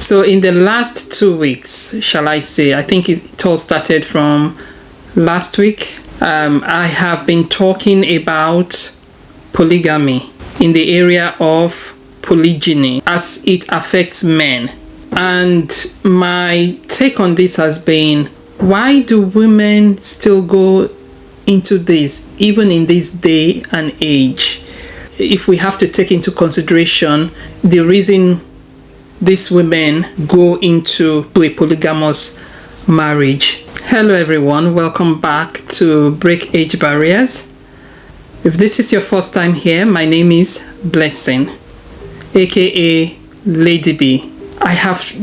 So in the last 2 weeks, shall I say, I think it all started from last week. I have been talking about polygamy in the area of polygyny as it affects men. And my take on this has been, why do women still go into this, even in this day and age? If we have to take into consideration the reason these women go into a polygamous marriage. Hello everyone, welcome back to Break Age Barriers. If this is your first time here, my name is Blessing, aka Lady B. I have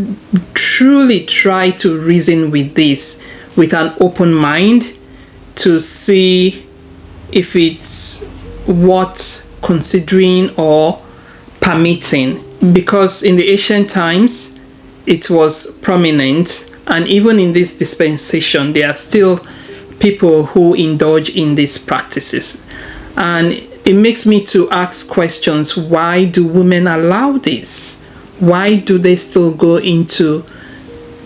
truly tried to reason with this with an open mind to see if it's worth considering or permitting, because in the ancient times it was prominent, and even in this dispensation there are still people who indulge in these practices, and it makes me to ask questions. Why do women allow this? Why do they still go into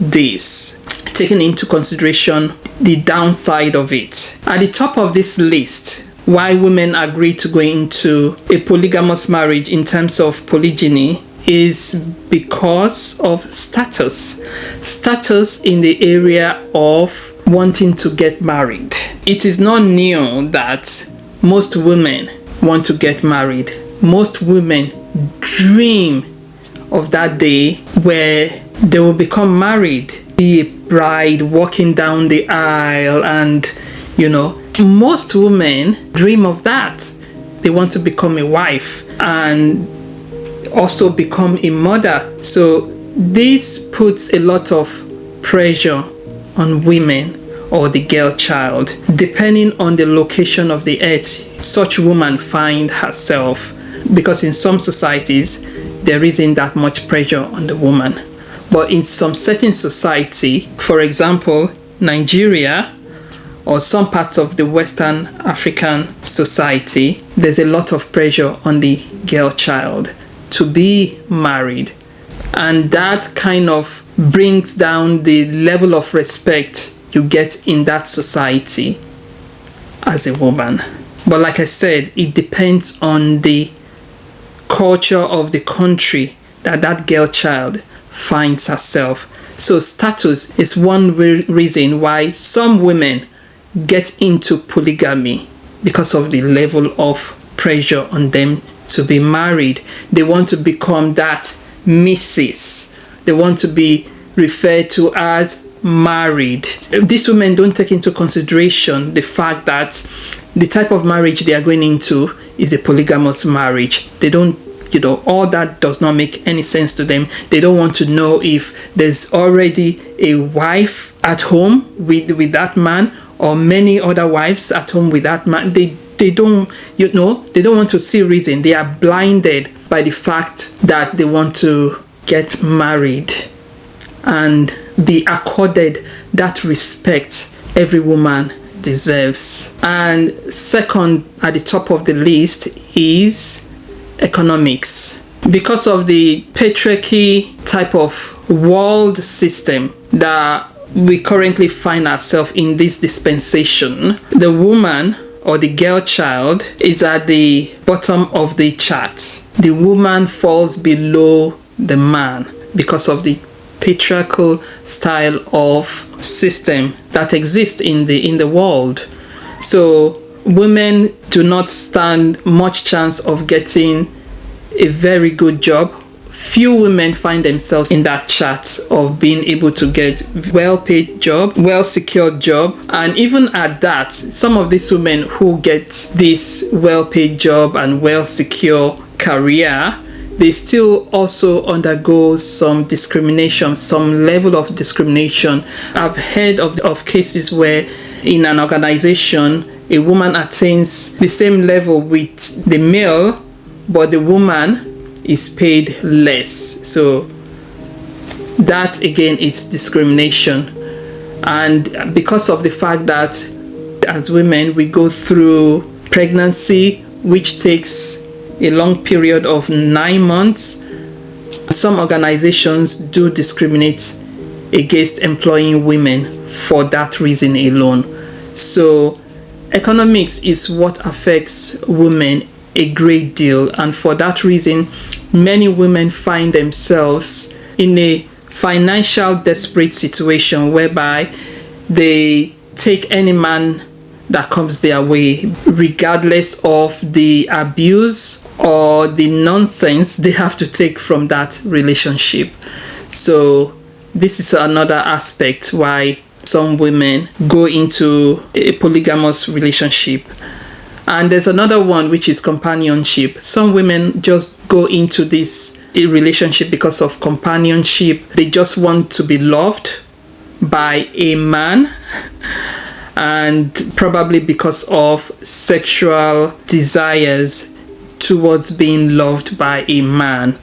this, taking into consideration the downside of it? At the top of this list, why women agree to go into a polygamous marriage in terms of polygyny is because of status. Status in the area of wanting to get married. It is not new that most women want to get married. Most women dream of that day where they will become married, be a bride walking down the aisle, and most women dream of that. They want to become a wife and also become a mother. So this puts a lot of pressure on women or the girl child. Depending on the location of the earth such woman find herself, because in some societies there isn't that much pressure on the woman. But in some certain society, for example, Nigeria, or some parts of the Western African society, there's a lot of pressure on the girl child to be married. And that kind of brings down the level of respect you get in that society as a woman. But like I said, it depends on the culture of the country that girl child finds herself. So status is one reason why some women get into polygamy, because of the level of pressure on them to be married. They want to become that Mrs. They want to be referred to as married. These women don't take into consideration the fact that the type of marriage they are going into is a polygamous marriage. They don't, all that does not make any sense to them. They don't want to know if there's already a wife at home with that man, or many other wives at home with that man. They don't want to see reason. They are blinded by the fact that they want to get married and be accorded that respect every woman deserves. And second at the top of the list is economics. Because of the patriarchy type of world system that we currently find ourselves in this dispensation, the woman or the girl child is at the bottom of the chart. The woman falls below the man because of the patriarchal style of system that exists in the world. So women do not stand much chance of getting a very good job. Few women find themselves in that chart of being able to get well-paid job, well-secured job. And even at that, some of these women who get this well-paid job and well-secure career, they still also undergo some discrimination, some level of discrimination. I've heard of cases where in an organization, a woman attains the same level with the male, but the woman is paid less. So that again is discrimination. And because of the fact that as women we go through pregnancy, which takes a long period of 9 months, Some organizations do discriminate against employing women for that reason alone. So economics is what affects women a great deal, and for that reason many women find themselves in a financial desperate situation whereby they take any man that comes their way, regardless of the abuse or the nonsense they have to take from that relationship. So this is another aspect why some women go into a polygamous relationship. And there's another one, which is companionship. Some women just go into this relationship because of companionship. They just want to be loved by a man, and probably because of sexual desires towards being loved by a man.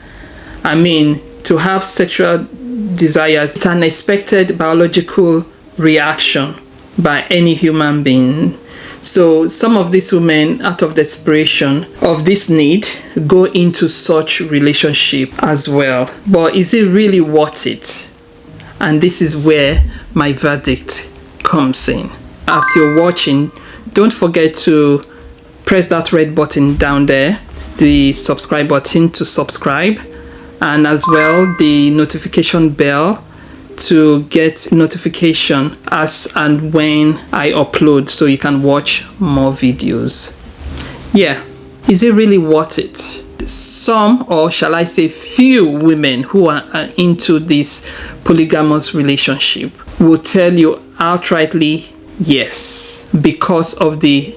I mean, to have sexual desires is an expected biological reaction by any human being. So some of these women, out of desperation of this need, go into such relationship as well. But is it really worth it? And this is where my verdict comes in. As you're watching, don't forget to press that red button down there, the subscribe button to subscribe, and as well the notification bell to get notification as and when I upload, so you can watch more videos. Yeah, is it really worth it? Some, or shall I say few, women who are into this polygamous relationship will tell you outrightly yes, because of the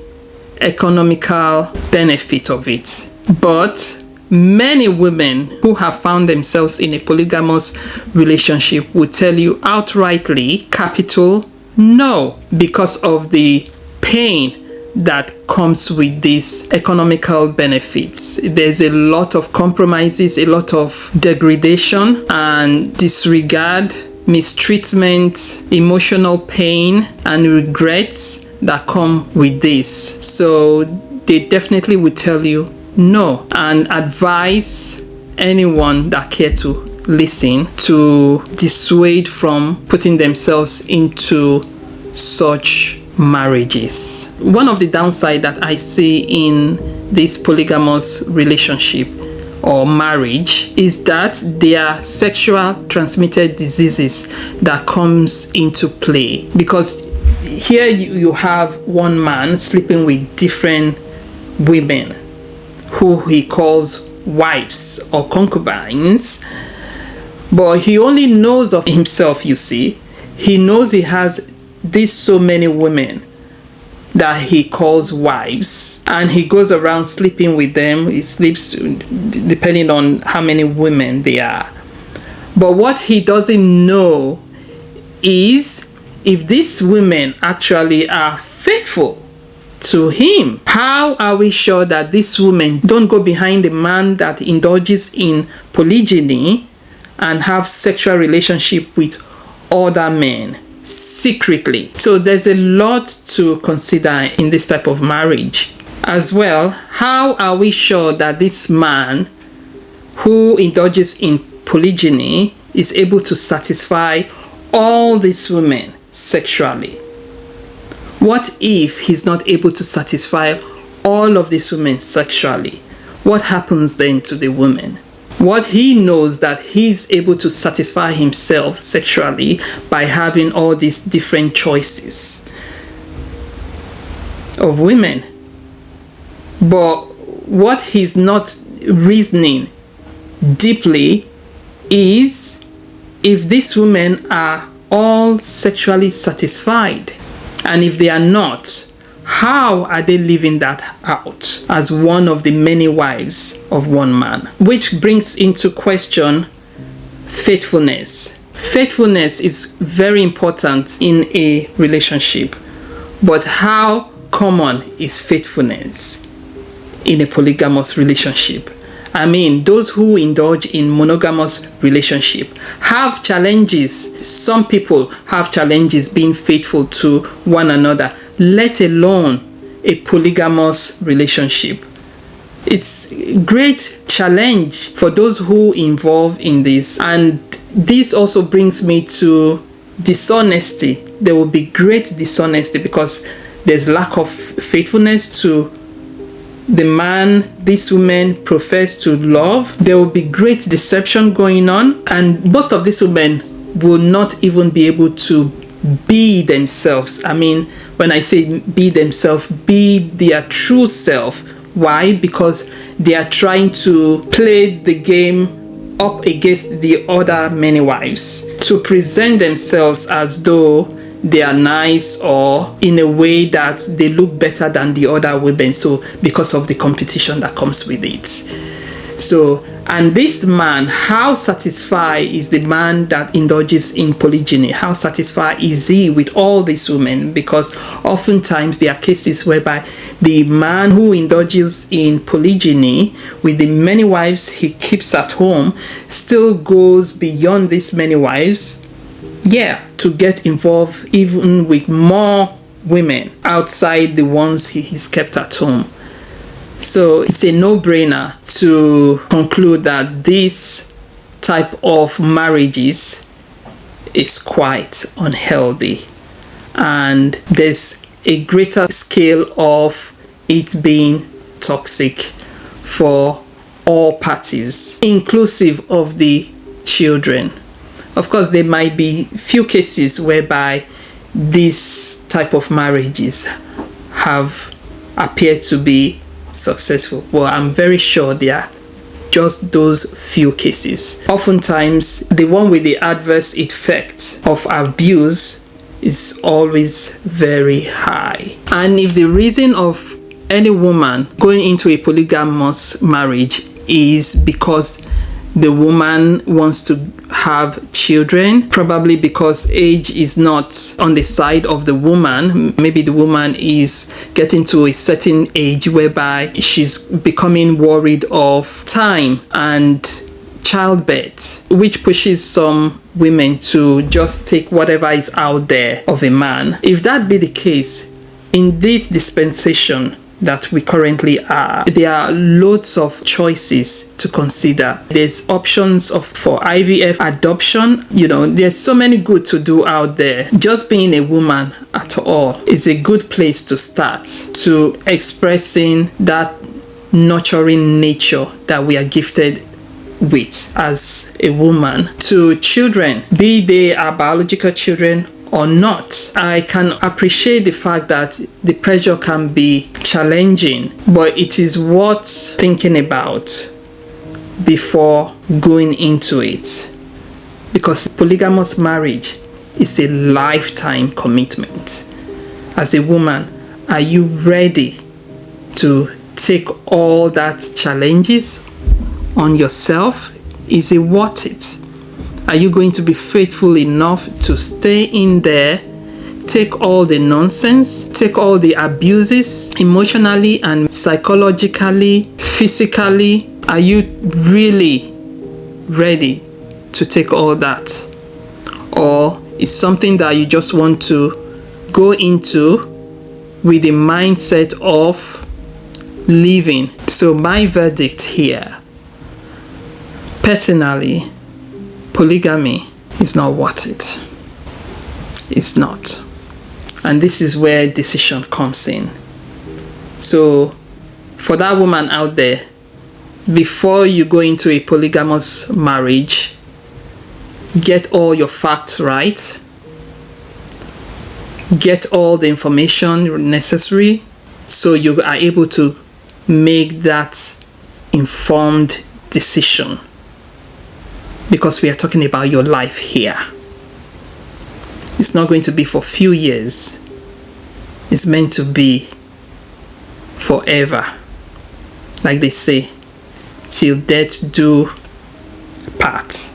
economical benefit of it. But many women who have found themselves in a polygamous relationship will tell you outrightly, capital no, because of the pain that comes with these economical benefits. There's a lot of compromises, a lot of degradation and disregard, mistreatment, emotional pain and regrets that come with this. So they definitely will tell you no, and advise anyone that care to listen to dissuade from putting themselves into such marriages. One of the downside that I see in this polygamous relationship or marriage is that there are sexual transmitted diseases that comes into play, because here you have one man sleeping with different women who he calls wives or concubines, but he only knows of himself. You see, he knows he has these so many women that he calls wives, and he goes around sleeping with them. He sleeps depending on how many women they are. But what he doesn't know is if these women actually are faithful to him. How are we sure that these women don't go behind the man that indulges in polygyny and have sexual relationship with other men secretly? So there's a lot to consider in this type of marriage. As well, how are we sure that this man who indulges in polygyny is able to satisfy all these women sexually? What if he's not able to satisfy all of these women sexually? What happens then to the women? What he knows that he's able to satisfy himself sexually by having all these different choices of women. But what he's not reasoning deeply is if these women are all sexually satisfied. And if they are not, how are they living that out as one of the many wives of one man? Which brings into question faithfulness. Faithfulness is very important in a relationship. But how common is faithfulness in a polygamous relationship? I mean, those who indulge in monogamous relationship have challenges. Some people have challenges being faithful to one another, let alone a polygamous relationship. It's a great challenge for those who involve in this. And this also brings me to dishonesty. There will be great dishonesty because there's lack of faithfulness to the man this woman profess to love. There will be great deception going on, and most of these women will not even be able to be themselves. I mean, when I say be themselves, be their true self. Why? Because they are trying to play the game up against the other many wives, to present themselves as though they are nice or in a way that they look better than the other women. So because of the competition that comes with it. So, and this man, how satisfied is the man that indulges in polygyny? How satisfied is he with all these women? Because oftentimes there are cases whereby the man who indulges in polygyny with the many wives he keeps at home still goes beyond these many wives, to get involved even with more women outside the ones he's kept at home. So it's a no-brainer to conclude that this type of marriages is quite unhealthy, and there's a greater scale of it being toxic for all parties, inclusive of the children. Of course, there might be few cases whereby this type of marriages have appeared to be successful. Well, I'm very sure there are just those few cases. Oftentimes, the one with the adverse effect of abuse is always very high. And if the reason of any woman going into a polygamous marriage is because the woman wants to have children, probably because age is not on the side of the woman. Maybe the woman is getting to a certain age whereby she's becoming worried of time and childbirth, which pushes some women to just take whatever is out there of a man. If that be the case, in this dispensation that we currently are, there are loads of choices to consider. There's options for IVF, adoption. There's so many good to do out there. Just being a woman at all is a good place to start, to expressing that nurturing nature that we are gifted with as a woman. To children, be they our biological children or not, I can appreciate the fact that the pressure can be challenging, but it is worth thinking about before going into it, because polygamous marriage is a lifetime commitment. As a woman, are you ready to take all that challenges on yourself? Is it worth it? Are you going to be faithful enough to stay in there, take all the nonsense, take all the abuses emotionally and psychologically, physically? Are you really ready to take all that? Or is something that you just want to go into with the mindset of living? So my verdict here, personally, polygamy is not worth it. It's not. And this is where decision comes in. So for that woman out there, before you go into a polygamous marriage, get all your facts right. Get all the information necessary so you are able to make that informed decision. Because we are talking about your life here. It's not going to be for a few years. It's meant to be forever. Like they say, till death do part.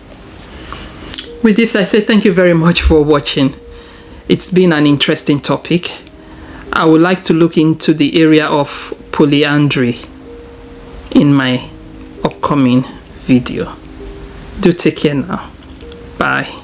With this, I say thank you very much for watching. It's been an interesting topic. I would like to look into the area of polyandry in my upcoming video. Do take care now. Bye.